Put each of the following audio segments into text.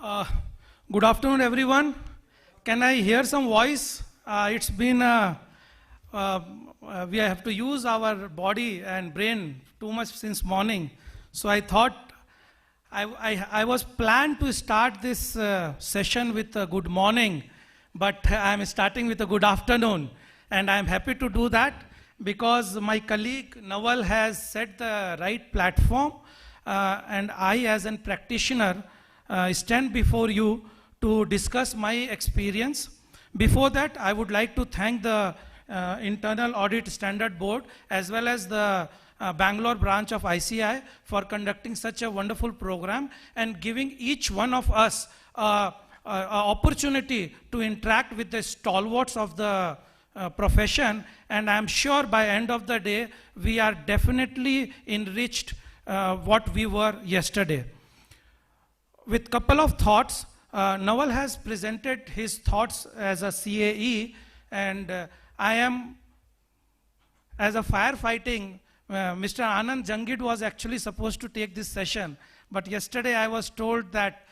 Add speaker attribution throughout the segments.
Speaker 1: Uh, Good afternoon, everyone. Can I hear some voice? It's been, we have to use our body and brain too much since morning. So I thought I was planned to start this session with a good morning, but I'm starting with a good afternoon. And I'm happy to do that because my colleague Naval has set the right platform, and I, as a practitioner, stand before you to discuss my experience. Before that, I would like to thank the Internal Audit Standard Board as well as the Bangalore branch of ICI for conducting such a wonderful program and giving each one of us an opportunity to interact with the stalwarts of the profession. And I'm sure by end of the day, we are definitely enriched what we were yesterday. With couple of thoughts, Naval has presented his thoughts as a CAE, and I am, as a firefighting, Mr. Anand Jangid was actually supposed to take this session, but yesterday I was told that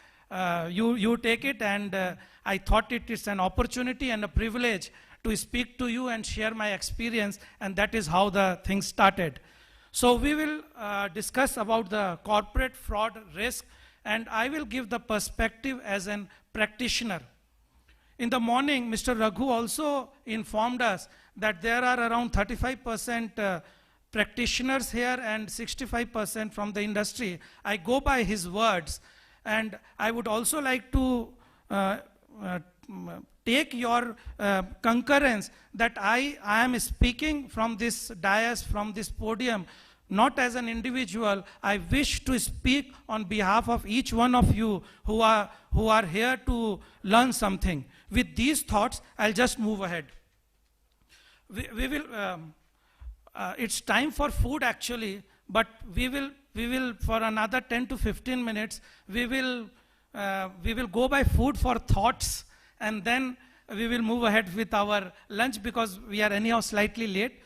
Speaker 1: you take it, and I thought it is an opportunity and a privilege to speak to you and share my experience, and that is how the thing started. So we will discuss about the corporate fraud risk, and I will give the perspective as a practitioner. In the morning, Mr. Raghu also informed us that there are around 35% practitioners here and 65% from the industry. I go by his words, and I would also like to take your concurrence that I am speaking from this dais, from this podium, not as an individual. I wish to speak on behalf of each one of you who are here to learn something. With these thoughts, I'll just move ahead. We will. It's time for food actually, but we will for another 10 to 15 minutes. We will go by food for thoughts, and then we will move ahead with our lunch because we are anyhow slightly late.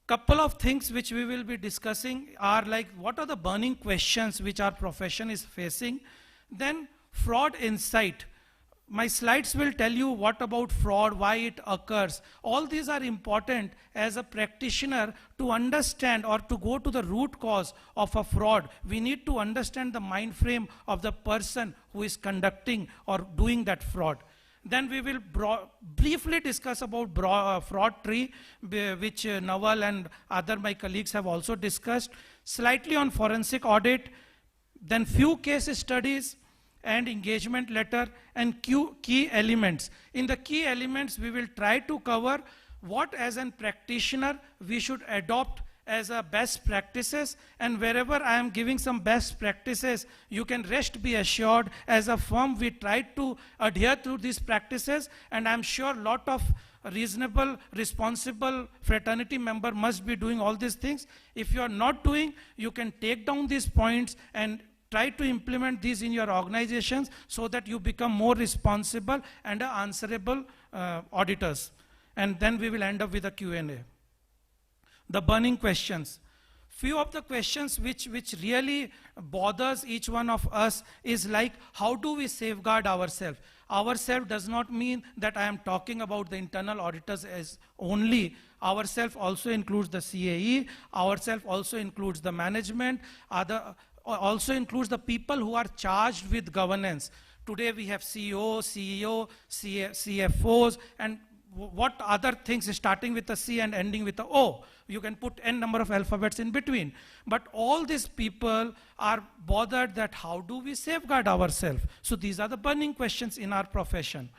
Speaker 1: Couple of things which we will be discussing are like, what are the burning questions which our profession is facing? Then fraud insight. My slides will tell you what about fraud, why it occurs. All these are important as a practitioner to understand or to go to the root cause of a fraud. We need to understand the mind frame of the person who is conducting or doing that fraud. Then we will briefly discuss about fraud tree, which Naval and other my colleagues have also discussed. Slightly on forensic audit, then few case studies and engagement letter and key elements. In the key elements, we will try to cover what as a practitioner we should adopt as a best practices, and wherever I am giving some best practices, you can rest be assured as a firm we try to adhere to these practices, and I'm sure a lot of reasonable, responsible fraternity member must be doing all these things. If you are not doing, you can take down these points and try to implement these in your organizations so that you become more responsible and answerable auditors. And then we will end up with a Q&A. The burning questions. Few of the questions which really bothers each one of us is like, how do we safeguard ourselves? Ourselves does not mean that I am talking about the internal auditors as only. Ourselves also includes the CAE, ourselves also includes the management, also includes the people who are charged with governance. Today we have CEO, CFOs, and what other things starting with a C and ending with a O. You can put n number of alphabets in between. But all these people are bothered that how do we safeguard ourselves? So these are the burning questions in our profession.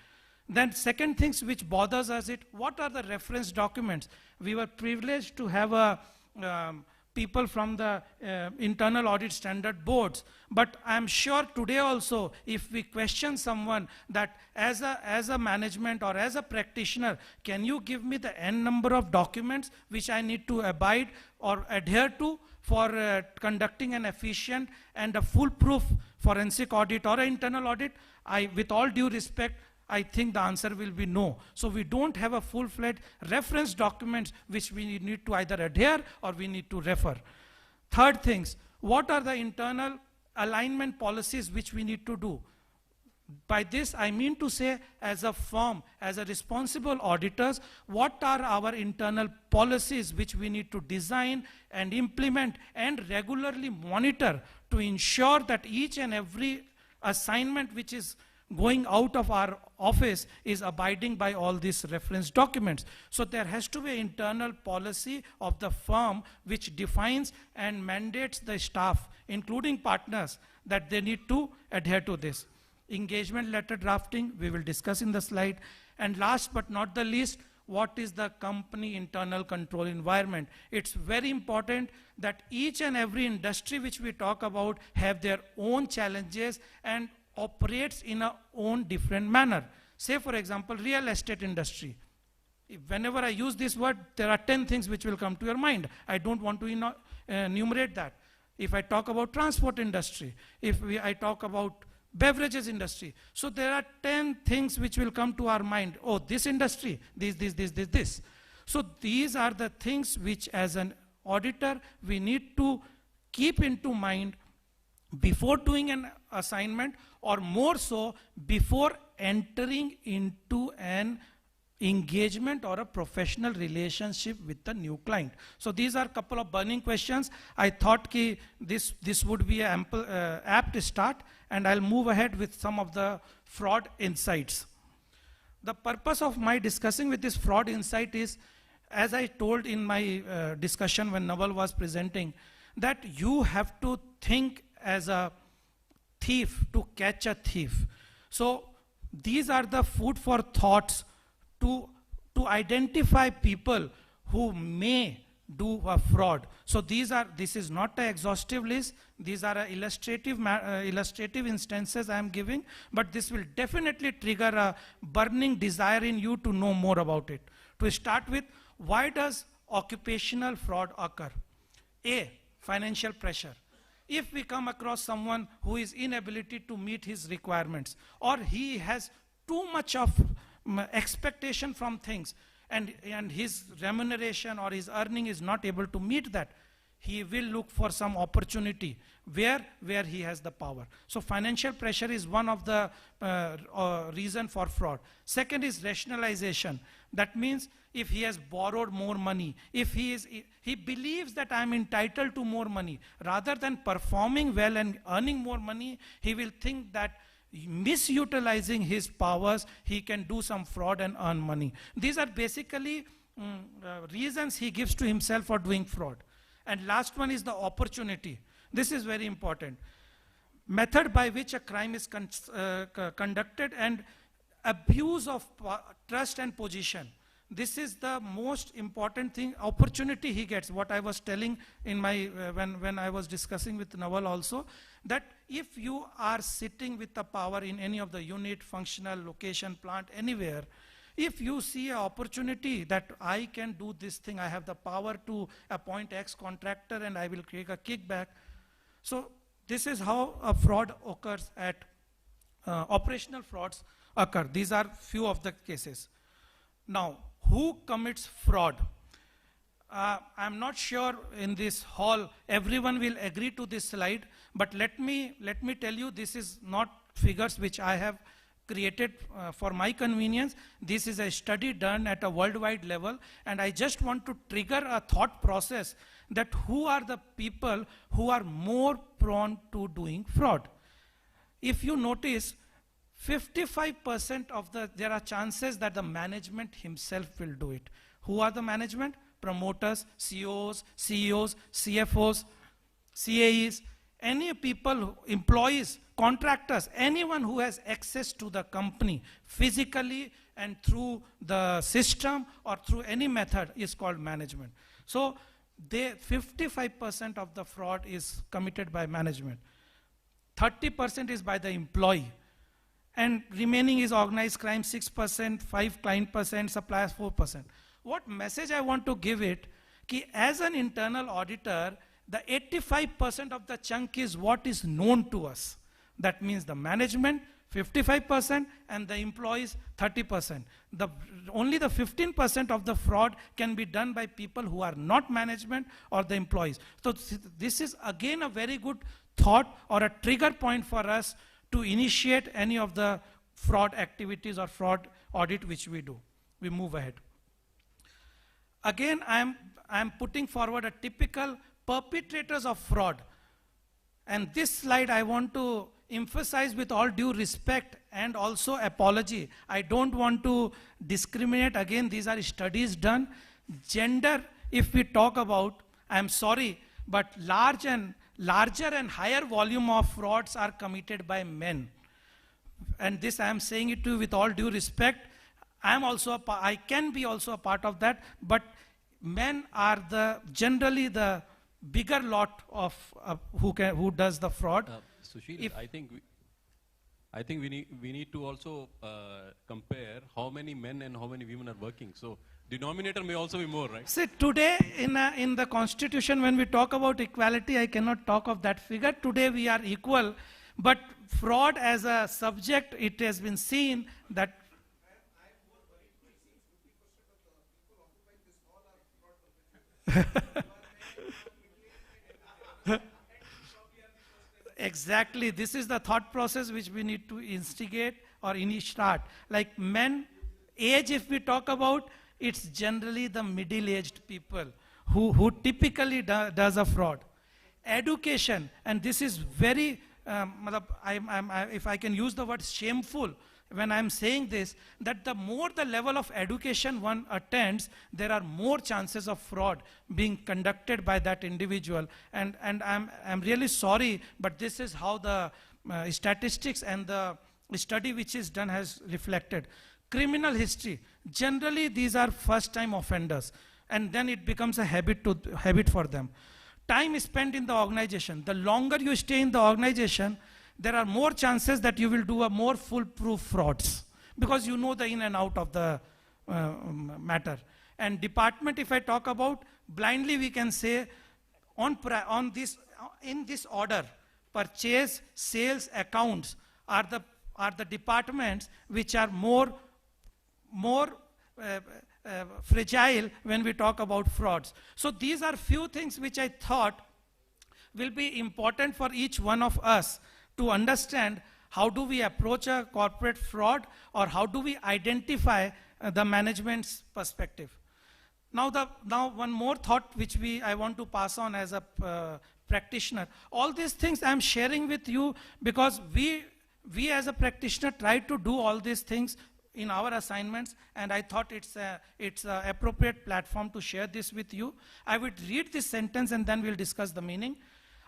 Speaker 1: Then second things which bothers us is, what are the reference documents? We were privileged to have people from the internal audit standard boards. But I'm sure today also, if we question someone that as a management or as a practitioner, can you give me the n number of documents which I need to abide or adhere to for conducting an efficient and a foolproof forensic audit or an internal audit? With all due respect, I think the answer will be no. So we don't have a full-fledged reference documents which we need to either adhere or we need to refer. Third things, what are the internal alignment policies which we need to do? By this, I mean to say, as a firm, as a responsible auditors, what are our internal policies which we need to design and implement and regularly monitor to ensure that each and every assignment which is going out of our office is abiding by all these reference documents. So there has to be an internal policy of the firm which defines and mandates the staff, including partners, that they need to adhere to this. Engagement letter drafting, we will discuss in the slide. And last but not the least, what is the company internal control environment? It's very important that each and every industry which we talk about have their own challenges and operates in a own different manner. Say for example, real estate industry. Whenever I use this word, there are 10 things which will come to your mind. I don't want to enumerate that. If I talk about transport industry, I talk about beverages industry. So there are 10 things which will come to our mind. Oh, this industry, this. So these are the things which as an auditor, we need to keep into mind before doing an assignment, or more so before entering into an engagement or a professional relationship with the new client. So these are a couple of burning questions. I thought this would be an apt start, and I'll move ahead with some of the fraud insights. The purpose of my discussing with this fraud insight is, as I told in my discussion when Naval was presenting, that you have to think as a thief to catch a thief. So these are the food for thoughts to identify people who may do a fraud. So this is not an exhaustive list. These are illustrative instances I am giving, but this will definitely trigger a burning desire in you to know more about it. To start with, why does occupational fraud occur? A, financial pressure. If we come across someone who is inability to meet his requirements, or he has too much of expectation from things, and his remuneration or his earning is not able to meet that, he will look for some opportunity where he has the power. So financial pressure is one of the reason for fraud. Second is rationalization. That means if he has borrowed more money, if he believes that I am entitled to more money, rather than performing well and earning more money, he will think that misutilizing his powers, he can do some fraud and earn money. These are basically reasons he gives to himself for doing fraud. And last one is the opportunity. This is very important. Method by which a crime is conducted and abuse of trust and position. This is the most important thing, opportunity he gets. What I was telling in my, when I was discussing with Naval also, that if you are sitting with the power in any of the unit, functional, location, plant, anywhere, if you see an opportunity that I can do this thing, I have the power to appoint X contractor and I will take a kickback. So this is how a fraud occurs at, operational frauds occur. These are few of the cases. Now, who commits fraud? I'm not sure in this hall everyone will agree to this slide, but let me tell you, this is not figures which I have created for my convenience. This is a study done at a worldwide level, and I just want to trigger a thought process that who are the people who are more prone to doing fraud. If you notice, 55% of there are chances that the management himself will do it. Who are the management? Promoters, CEOs, CFOs, CAEs, any people, employees, contractors, anyone who has access to the company physically and through the system or through any method is called management. So 55% of the fraud is committed by management. 30% is by the employee. And remaining is organized crime 6%, 5% suppliers 4%. What message I want to give it, कि as an internal auditor, the 85% of the chunk is what is known to us. That means the management 55% and the employees 30%. Only the 15% of the fraud can be done by people who are not management or the employees. So this is again a very good thought or a trigger point for us to initiate any of the fraud activities or fraud audit which we do. We move ahead. Again, I'm putting forward a typical perpetrators of fraud. And this slide I want to emphasize with all due respect and also apology. I don't want to discriminate. Again, these are studies done. Gender, if we talk about, I'm sorry, but larger and higher volume of frauds are committed by men. And this I am saying it to you with all due respect. I can be also a part of that, but men are generally the bigger lot of who does the fraud.
Speaker 2: Sushil, I think we need to also compare how many men and how many women are working. So denominator may also be more, right?
Speaker 1: See, today in the constitution, when we talk about equality, I cannot talk of that figure. Today we are equal, but fraud as a subject, it has been seen that exactly, this is the thought process which we need to instigate or start. Like men, age if we talk about, it's generally the middle-aged people who typically does a fraud. Education, and this is very, if I can use the word shameful, when I'm saying this, that the more the level of education one attends, there are more chances of fraud being conducted by that individual. And I'm really sorry, but this is how the statistics and the study which is done has reflected. Criminal history, generally these are first-time offenders, and then it becomes a habit for them. Time spent in the organization, the longer you stay in the organization, there are more chances that you will do a more foolproof frauds because you know the in and out of the matter. And department, if I talk about, blindly we can say in this order, purchase, sales, accounts are the departments which are more fragile when we talk about frauds. So these are few things which I thought will be important for each one of us to understand how do we approach a corporate fraud or how do we identify the management's perspective. Now one more thought which I want to pass on as a practitioner. All these things I'm sharing with you because we as a practitioner try to do all these things in our assignments, and I thought it's an appropriate platform to share this with you. I would read this sentence and then we'll discuss the meaning.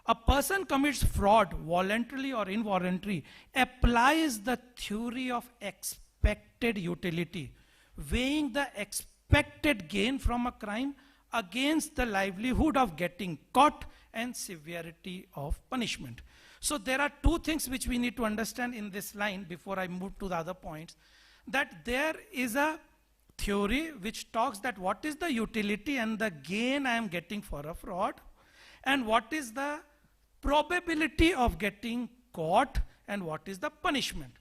Speaker 1: A person commits fraud, voluntarily or involuntary, applies the theory of expected utility, weighing the expected gain from a crime against the livelihood of getting caught and severity of punishment. So there are two things which we need to understand in this line before I move to the other points. That there is a theory which talks that what is the utility and the gain I am getting for a fraud, and what is the probability of getting caught, and what is the punishment.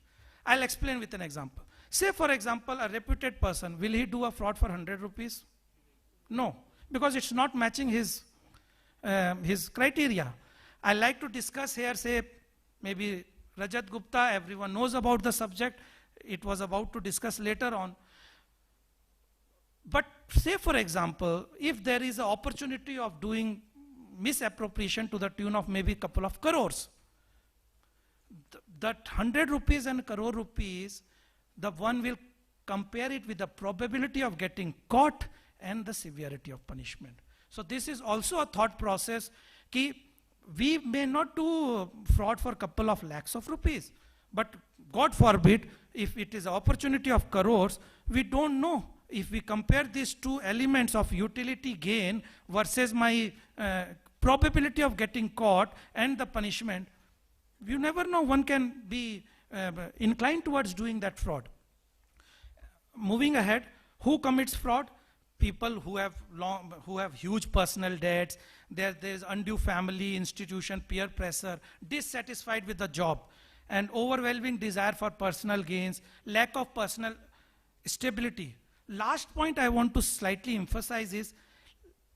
Speaker 1: I'll explain with an example. Say for example, a reputed person, will he do a fraud for 100 rupees? No, because it's not matching his criteria. I like to discuss here, say maybe Rajat Gupta, everyone knows about the subject. It was about to discuss later on. But say for example, if there is an opportunity of doing misappropriation to the tune of maybe a couple of crores, that 100 rupees and crore rupees, the one will compare it with the probability of getting caught and the severity of punishment. So this is also a thought process कि we may not do fraud for a couple of lakhs of rupees, but God forbid, if it is an opportunity of crores, we don't know. If we compare these two elements of utility gain versus my probability of getting caught and the punishment, you never know, one can be inclined towards doing that fraud. Moving ahead, who commits fraud? People who have huge personal debts, there's undue family, institution, peer pressure, dissatisfied with the job, and overwhelming desire for personal gains, lack of personal stability. Last point I want to slightly emphasize is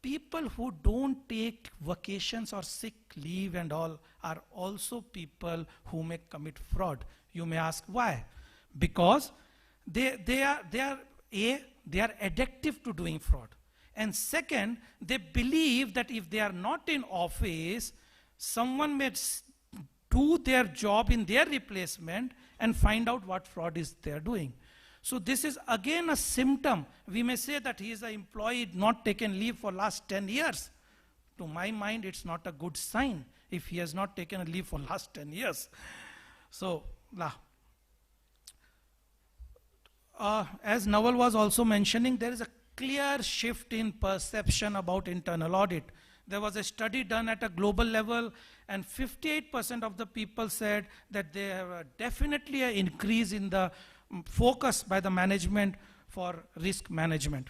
Speaker 1: people who don't take vacations or sick leave and all are also people who may commit fraud. You may ask why? Because they are addictive to doing fraud. And second, they believe that if they are not in office, someone may do their job in their replacement and find out what fraud is they are doing. So this is again a symptom. We may say that he is an employee not taken leave for last 10 years. To my mind, it's not a good sign if he has not taken a leave for last 10 years. So, as Naval was also mentioning, there is a clear shift in perception about internal audit. There was a study done at a global level, and 58% of the people said that they have definitely an increase in the focus by the management for risk management.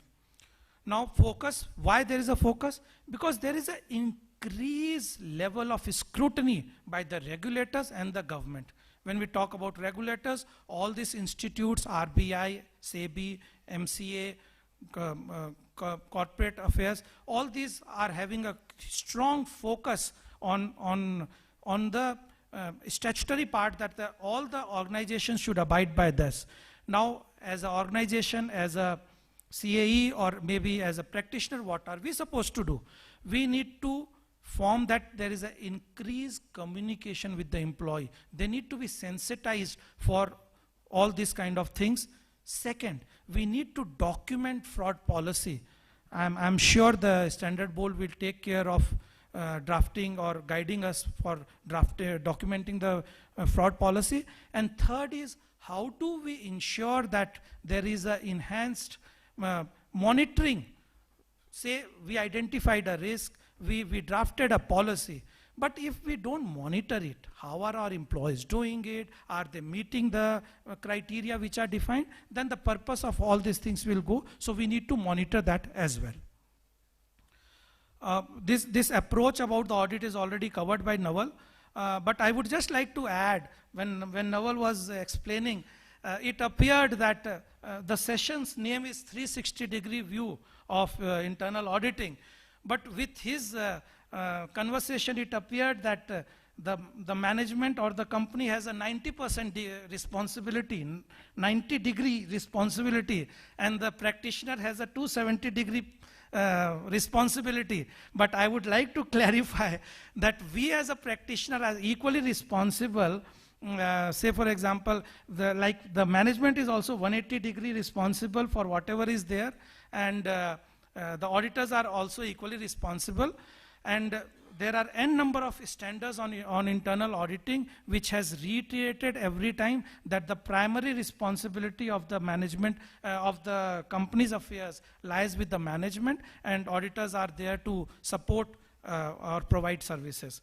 Speaker 1: Now focus, why there is a focus? Because there is an increased level of scrutiny by the regulators and the government. When we talk about regulators, all these institutes, RBI, SEBI, MCA, corporate affairs, all these are having a strong focus on the statutory part that all the organizations should abide by this. Now, as an organization, as a CAE or maybe as a practitioner, what are we supposed to do? We need to form that there is an increased communication with the employee. They need to be sensitized for all these kind of things. Second, we need to document fraud policy. I'm sure the Standard Board will take care of drafting or guiding us for documenting the fraud policy. And third is, how do we ensure that there is an enhanced monitoring? Say we identified a risk, we drafted a policy, but if we don't monitor it, how are our employees doing it? Are they meeting the criteria which are defined? Then the purpose of all these things will go. So we need to monitor that as well. This approach about the audit is already covered by Naval, but I would just like to add, when Naval was explaining, it appeared that the session's name is 360-degree view of internal auditing. But with his conversation, it appeared that the management or the company has a 90% responsibility, 90-degree responsibility, and the practitioner has a 270-degree responsibility. But I would like to clarify that we as a practitioner are equally responsible. Say for example, the management is also 180-degree responsible for whatever is there, and the auditors are also equally responsible. And there are n number of standards on internal auditing which has reiterated every time that the primary responsibility of the management of the company's affairs lies with the management, and auditors are there to support or provide services.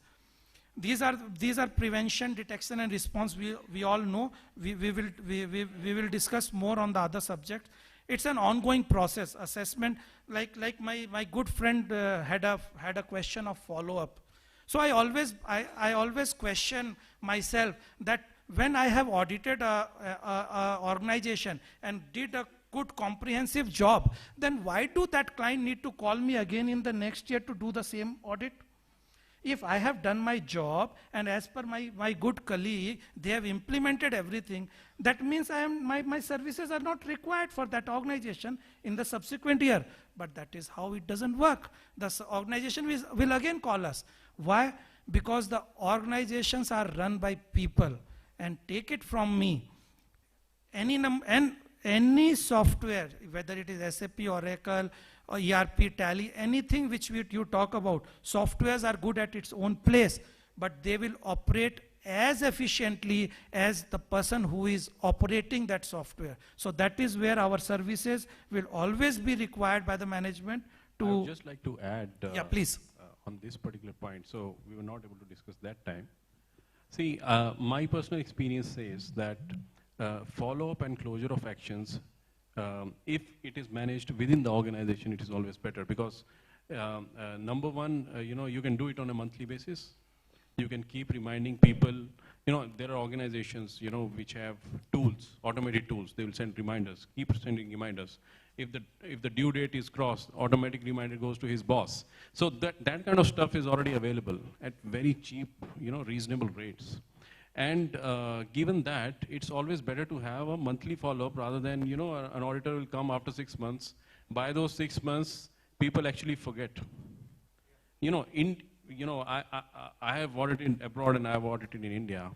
Speaker 1: These are prevention, detection, and response. We all know. We will discuss more on the other subjects. It's an ongoing process. Assessment, like my good friend had a question of follow-up. So I always question myself that when I have audited a organization and did a good comprehensive job, then why do that client need to call me again in the next year to do the same audit? If I have done my job and as per my good colleague, they have implemented everything, that means my services are not required for that organization in the subsequent year. But that is how it doesn't work. The organization will again call us. Why? Because the organizations are run by people. And take it from me, any software, whether it is SAP, Oracle, or ERP, Tally, anything which you talk about, softwares are good at its own place, but they will operate as efficiently as the person who is operating that software. So that is where our services will always be required by the management to...
Speaker 2: I would just like to add
Speaker 1: yeah, please.
Speaker 2: On this particular point, so we were not able to discuss that time. See, my personal experience says that follow-up and closure of actions, if it is managed within the organization, it is always better, because number one, you can do it on a monthly basis. You can keep reminding people. There are organizations, which have tools, automated tools. They will send reminders, keep sending reminders. if the due date is crossed, automatic reminder goes to his boss. So that kind of stuff is already available at very cheap, reasonable rates. And given that, it's always better to have a monthly follow-up rather than, an auditor will come after 6 months. By those 6 months, people actually forget. I have audited abroad and I have audited in India.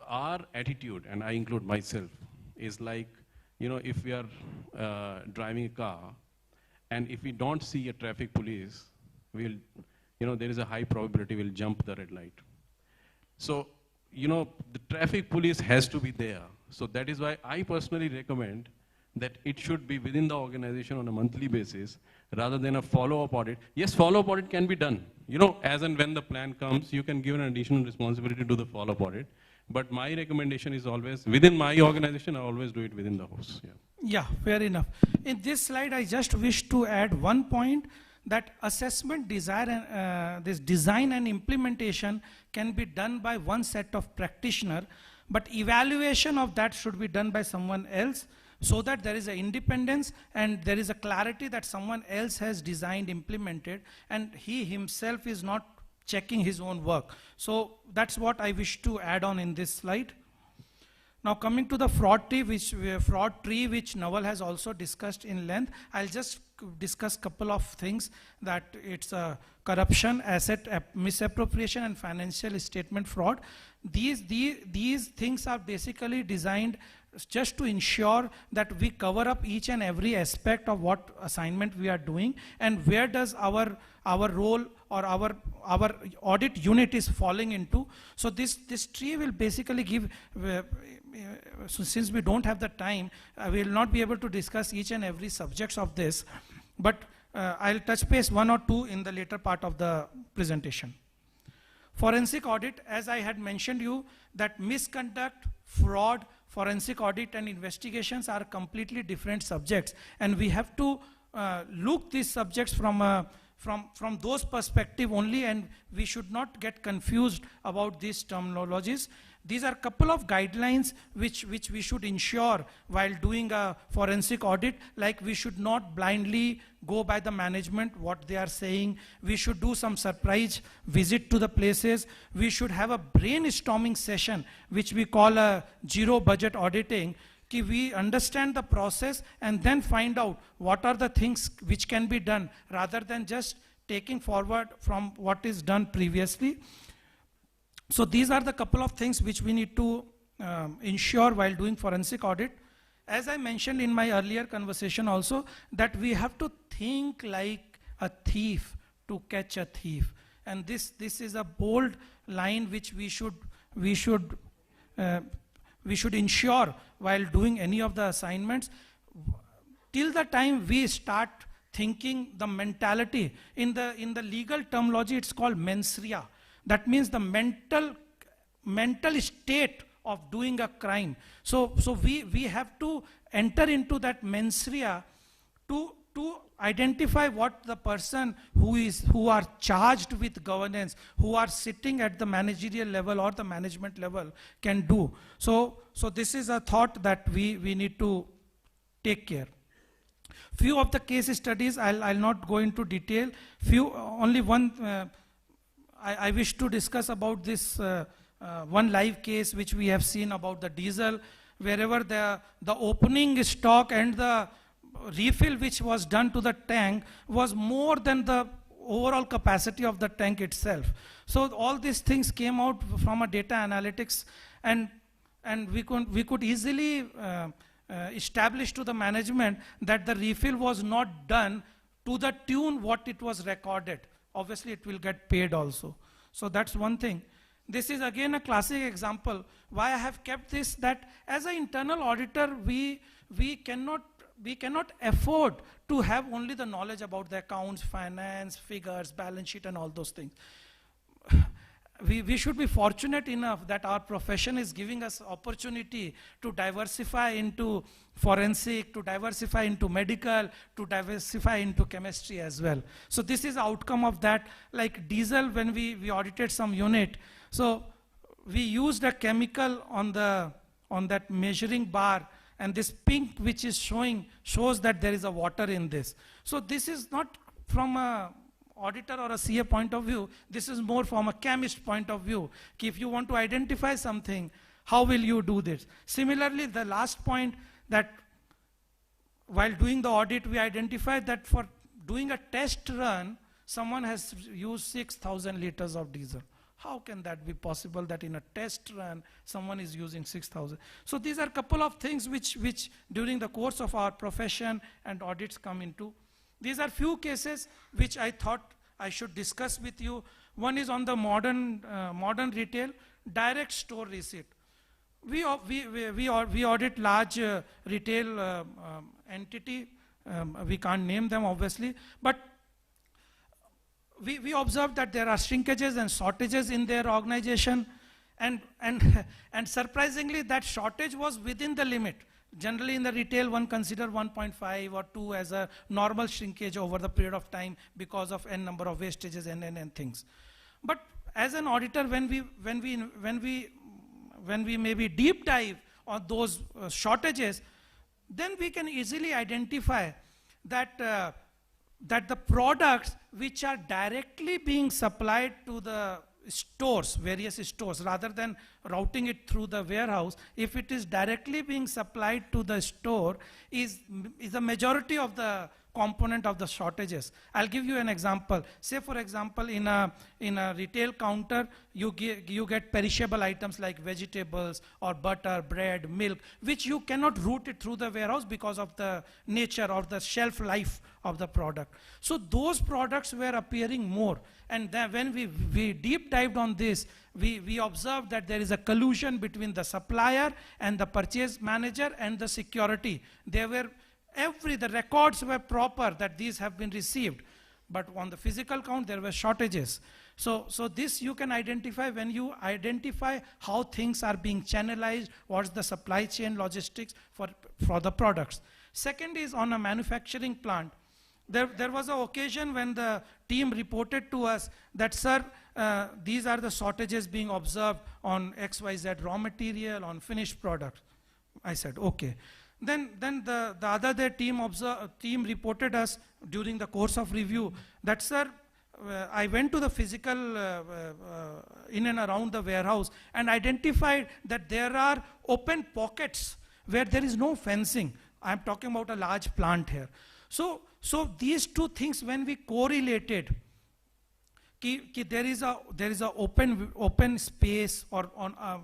Speaker 2: Our attitude, and I include myself, is like, if we are driving a car, and if we don't see a traffic police, there is a high probability we'll jump the red light. So, the traffic police has to be there. So that is why I personally recommend that it should be within the organization on a monthly basis rather than a follow-up audit. Yes, follow-up audit can be done. As and when the plan comes, you can give an additional responsibility to the follow-up audit. But my recommendation is always, within my organization, I always do it within the house.
Speaker 1: Yeah, fair enough. In this slide, I just wish to add one point, that assessment, this design and implementation can be done by one set of practitioner, but evaluation of that should be done by someone else, so that there is an independence and there is a clarity that someone else has designed, implemented, and he himself is not checking his own work. So that's what I wish to add on in this slide. Now coming to the fraud tree, which Naval has also discussed in length, I'll just discuss couple of things, that it's corruption, asset misappropriation, and financial statement fraud. These things are basically designed just to ensure that we cover up each and every aspect of what assignment we are doing, and where does our role or our audit unit is falling into. So this tree will basically give, so since we don't have the time, we will not be able to discuss each and every subjects of this, but I'll touch base one or two in the later part of the presentation. Forensic audit, as I had mentioned you, that misconduct, fraud, forensic audit and investigations are completely different subjects, and we have to look these subjects from those perspective only, and we should not get confused about these terminologies. These are a couple of guidelines which we should ensure while doing a forensic audit, like we should not blindly go by the management, what they are saying. We should do some surprise visit to the places. We should have a brainstorming session, which we call a zero budget auditing. We understand the process and then find out what are the things which can be done, rather than just taking forward from what is done previously. So these are the couple of things which we need to ensure while doing forensic audit. As I mentioned in my earlier conversation also, that we have to think like a thief to catch a thief. And this is a bold line which we should ensure while doing any of the assignments. Till the time we start thinking the mentality, in the legal terminology it's called mens rea. That means the mental state of doing a crime. So we have to enter into that mens rea to identify what the person who are charged with governance, who are sitting at the managerial level or the management level can do. So this is a thought that we need to take care. Few of the case studies, I'll not go into detail. Only one I wish to discuss about this one live case which we have seen about the diesel, wherever the opening stock and the refill which was done to the tank was more than the overall capacity of the tank itself. So all these things came out from a data analytics, and we could easily establish to the management that the refill was not done to the tune what it was recorded. Obviously it will get paid also. So that's one thing. This is again a classic example why I have kept this, that as an internal auditor we cannot afford to have only the knowledge about the accounts, finance, figures, balance sheet and all those things. We should be fortunate enough that our profession is giving us opportunity to diversify into forensic, to diversify into medical, to diversify into chemistry as well. So this is outcome of that. Like diesel, when we audited some unit, so we used a chemical on that measuring bar, and this pink which is shows that there is a water in this. So this is not from a auditor or a CA point of view, this is more from a chemist point of view. If you want to identify something, how will you do this? Similarly, the last point, that while doing the audit, we identified that for doing a test run, someone has used 6,000 liters of diesel. How can that be possible that in a test run, someone is using 6,000? So these are a couple of things which during the course of our profession and audits come into. These are few cases which I thought I should discuss with you. One is on the modern retail, direct store receipt. We audit large retail entity. We can't name them obviously, but we observe that there are shrinkages and shortages in their organization, and surprisingly that shortage was within the limit. Generally in the retail, one consider 1.5 or 2 as a normal shrinkage over the period of time because of n number of wastages and things. But as an auditor, when we maybe deep dive on those shortages, then we can easily identify that that the products which are directly being supplied to the stores, various stores, rather than routing it through the warehouse, if it is directly being supplied to the store, is the majority of the component of the shortages. I'll give you an example. Say for example, in a retail counter, you get perishable items like vegetables or butter, bread, milk, which you cannot route it through the warehouse because of the nature or the shelf life of the product. So those products were appearing more. And then when we deep dived on this, we observed that there is a collusion between the supplier and the purchase manager and the security. The records were proper that these have been received, but on the physical count there were shortages. So this you can identify when you identify how things are being channelized, what's the supply chain logistics for the products. Second is on a manufacturing plant. There was an occasion when the team reported to us that, sir, these are the shortages being observed on XYZ raw material, on finished products. I said, okay. Then the other day team reported us during the course of review that, sir, I went to the physical in and around the warehouse and identified that there are open pockets where there is no fencing. I'm talking about a large plant here. So these two things, when we correlated, there is a open space, or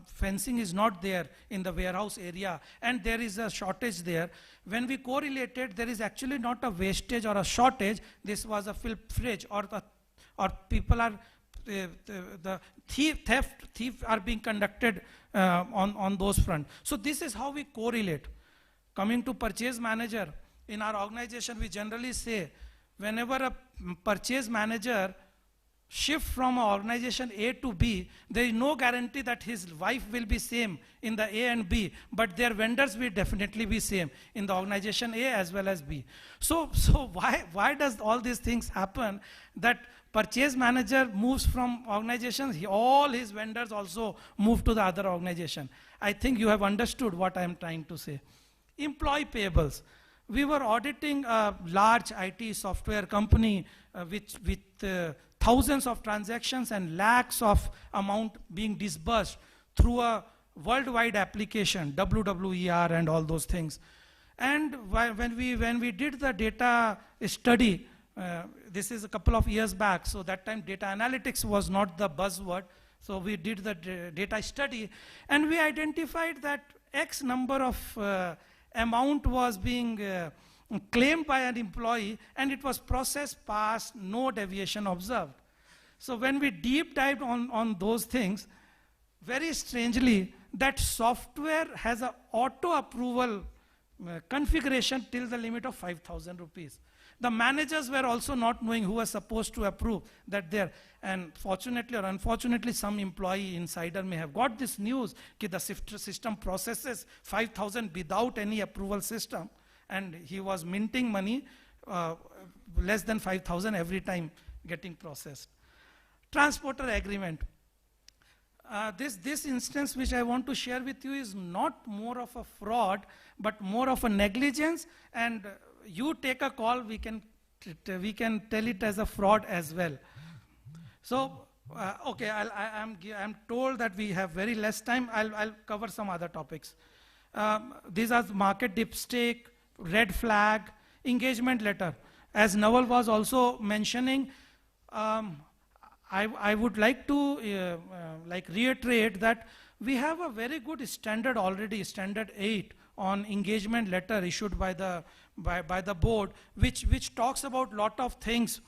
Speaker 1: fencing is not there in the warehouse area, and there is a shortage there. When we correlated, there is actually not a wastage or a shortage. This was a fridge, or people are the thief are being conducted on those fronts. So this is how we correlate. Coming to purchase manager, in our organization we generally say, whenever a purchase manager shift from organization A to B, there is no guarantee that his wife will be same in the A and B, but their vendors will definitely be same in the organization A as well as B. So why does all these things happen, that purchase manager moves from organizations, all his vendors also move to the other organization? I think you have understood what I am trying to say. Employee payables. We were auditing a large IT software company with thousands of transactions and lakhs of amount being disbursed through a worldwide application, WWER and all those things. And when we did the data study, this is a couple of years back, so that time data analytics was not the buzzword, so we did the data study, and we identified that X number of amount was being claimed by an employee, and it was processed, passed, no deviation observed. So when we deep dived on those things, very strangely, that software has an auto approval configuration till the limit of 5,000 rupees. The managers were also not knowing who was supposed to approve that there. And fortunately or unfortunately, some employee insider may have got this news that the system processes 5,000 without any approval system, and he was minting money less than 5,000 every time getting processed. Transporter agreement. This instance which I want to share with you is not more of a fraud, but more of a negligence, and you take a call, we can tell it as a fraud as well. So, okay, I'm told that we have very less time. I'll cover some other topics. These are market dipstick, red flag, engagement letter. As Naval was also mentioning, I would like to reiterate that we have a very good standard already, standard 8 on engagement letter issued by the board, which talks about lot of things.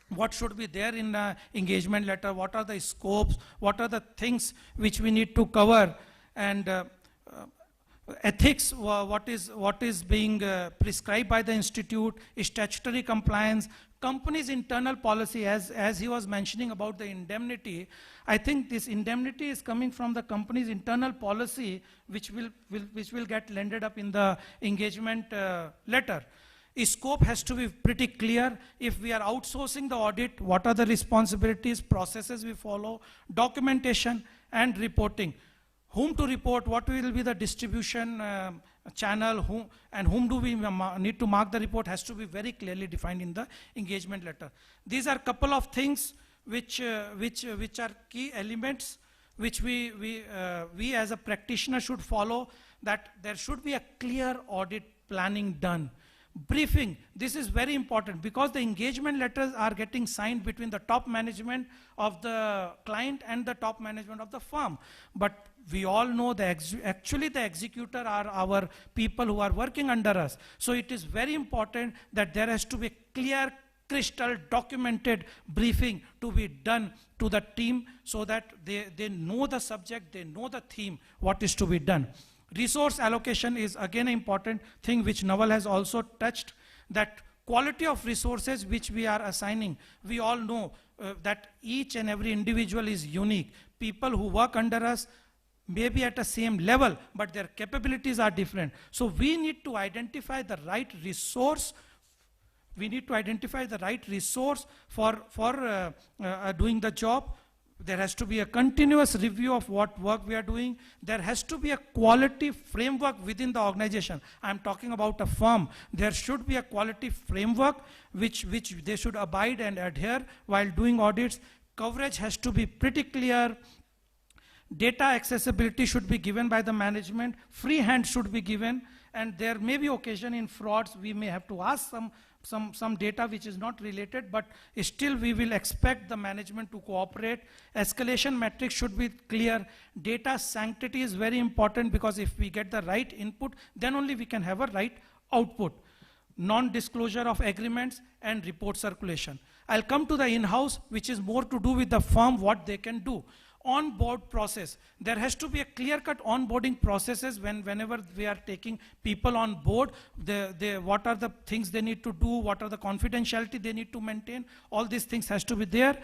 Speaker 1: What should be there in the engagement letter? What are the scopes? What are the things which we need to cover? And ethics, what is being prescribed by the institute, statutory compliance, company's internal policy, as he was mentioning about the indemnity. I think this indemnity is coming from the company's internal policy, which will get landed up in the engagement letter. Scope has to be pretty clear. If we are outsourcing the audit, what are the responsibilities, processes we follow, documentation and reporting. Whom to report, what will be the distribution channel, whom do we need to mark the report has to be very clearly defined in the engagement letter. These are couple of things which are key elements which we as a practitioner should follow, that there should be a clear audit planning done. Briefing, this is very important because the engagement letters are getting signed between the top management of the client and the top management of the firm. But we all know actually the executor are our people who are working under us. So it is very important that there has to be clear, crystal documented briefing to be done to the team so that they know the subject, they know the theme, what is to be done. Resource allocation is again an important thing which Naval has also touched, that quality of resources which we are assigning. We all know that each and every individual is unique. People who work under us may be at the same level, but their capabilities are different. So we need to identify the right resource. We need to identify the right resource for doing the job. There has to be a continuous review of what work we are doing. There has to be a quality framework within the organization. I'm talking about a firm. There should be a quality framework which they should abide and adhere while doing audits. Coverage has to be pretty clear. Data accessibility should be given by the management. Free hand should be given. And there may be occasion in frauds, we may have to ask some data which is not related, but still we will expect the management to cooperate. Escalation metrics should be clear. Data sanctity is very important because if we get the right input, then only we can have a right output. Non-disclosure of agreements and report circulation. I'll come to the in-house, which is more to do with the firm, what they can do. On-board process. There has to be a clear-cut onboarding processes whenever we are taking people on board. What are the things they need to do? What are the confidentiality they need to maintain? All these things has to be there.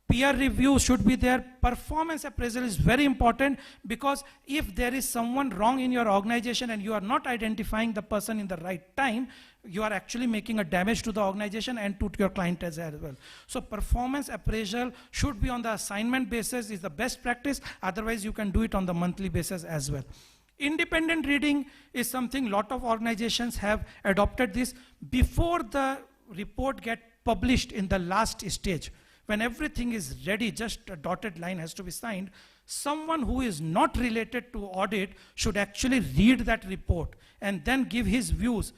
Speaker 1: Peer review should be there. Performance appraisal is very important because if there is someone wrong in your organization and you are not identifying the person in the right time, you are actually making a damage to the organization and to your client as well. So performance appraisal should be on the assignment basis is the best practice. Otherwise, you can do it on the monthly basis as well. Independent reading is something lot of organizations have adopted this before the report get published in the last stage. When everything is ready, just a dotted line has to be signed. Someone who is not related to audit should actually read that report and then give his views.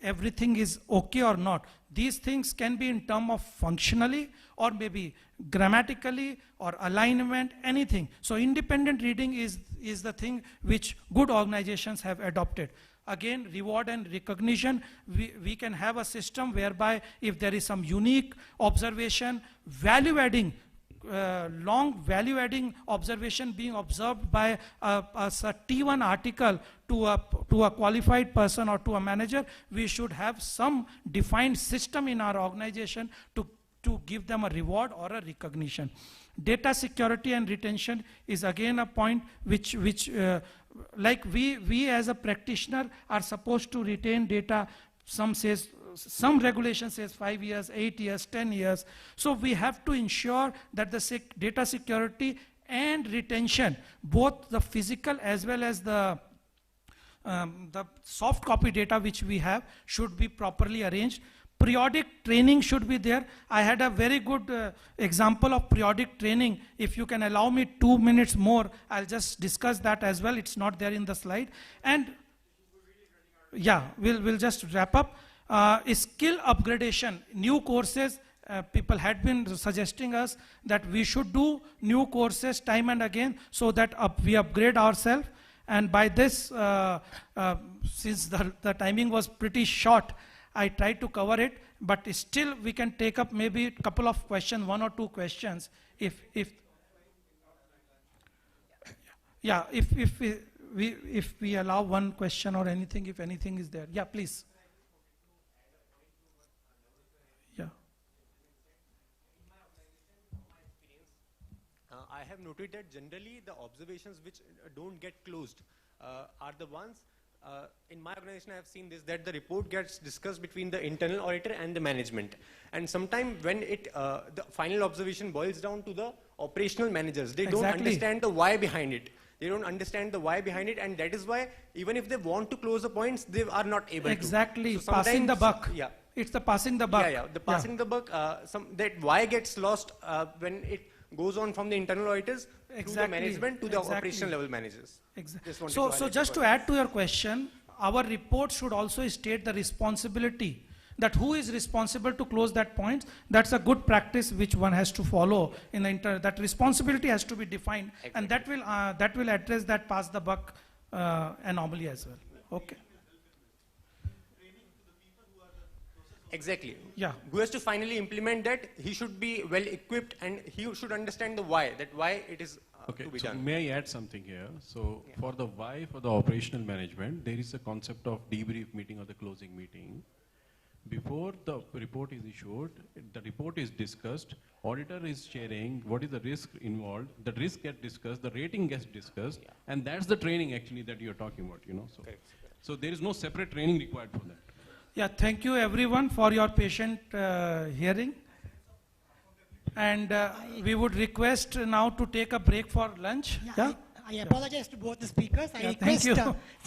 Speaker 1: Everything is okay or not. These things can be in terms of functionally or maybe grammatically or alignment, anything. So independent reading is the thing which good organizations have adopted. Again, reward and recognition. We can have a system whereby if there is some unique observation, value-adding, long value-adding observation being observed by a T1 article to a qualified person or to a manager, we should have some defined system in our organization to give them a reward or a recognition. Data security and retention is again a point which like we as a practitioner are supposed to retain data. Some regulation says 5 years, 8 years, 10 years. So we have to ensure that the data security and retention, both the physical as well as the soft copy data which we have should be properly arranged. Periodic training should be there. I had a very good example of periodic training. If you can allow me 2 minutes more, I'll just discuss that as well. It's not there in the slide. And yeah, we'll just wrap up. Skill upgradation, new courses. People had been suggesting us that we should do new courses time and again so that we upgrade ourselves. And by this, since the timing was pretty short, I tried to cover it, but still we can take up maybe a couple of questions, 1 or 2 questions, if we allow one question or anything, if anything is there. Yeah, please. Yeah.
Speaker 3: I have noted that generally the observations which don't get closed are the ones, in my organization I have seen this, that the report gets discussed between the internal auditor and the management. And sometimes when the final observation boils down to the operational managers, they don't understand the why behind it. They don't understand the why behind it, and that is why even if they want to close the points, they are not able to.
Speaker 1: Exactly, so passing the buck.
Speaker 3: Yeah.
Speaker 1: It's the passing the buck.
Speaker 3: The passing the buck, that why gets lost when it goes on from the internal auditors to the management to the operational level managers.
Speaker 1: Exactly. So just to add to your question, our report should also state the responsibility, that who is responsible to close that point. That's a good practice which one has to follow in the that responsibility has to be defined, and that will address that pass the buck anomaly as well. Okay.
Speaker 3: Exactly.
Speaker 1: Yeah.
Speaker 3: Who has to finally implement that, he should be well equipped and he should understand the why it is to be done.
Speaker 2: May I add something here? So for the why, for the operational management, there is a concept of debrief meeting or the closing meeting. Before the report is issued, the report is discussed, auditor is sharing what is the risk involved, the risk gets discussed, the rating gets discussed, and that's the training actually that you're talking about, you know. So there is no separate training required for that.
Speaker 1: Yeah, thank you everyone for your patient hearing. And we would request now to take a break for lunch. Yeah?
Speaker 4: I apologize to both the speakers. I request C.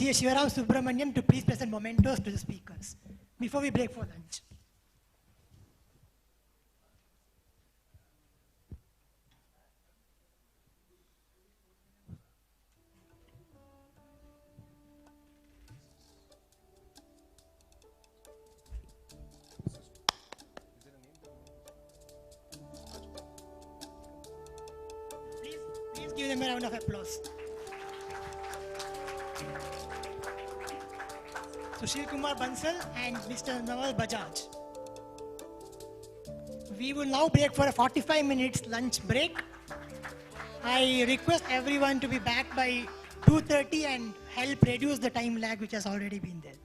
Speaker 4: Shivaram Subramaniam to please present mementos to the speakers before we break for lunch. Please give them a round of applause. Sushil Kumar Bansal and Mr. Nawal Bajaj. We will now break for a 45 minutes lunch break. I request everyone to be back by 2:30 and help reduce the time lag which has already been there.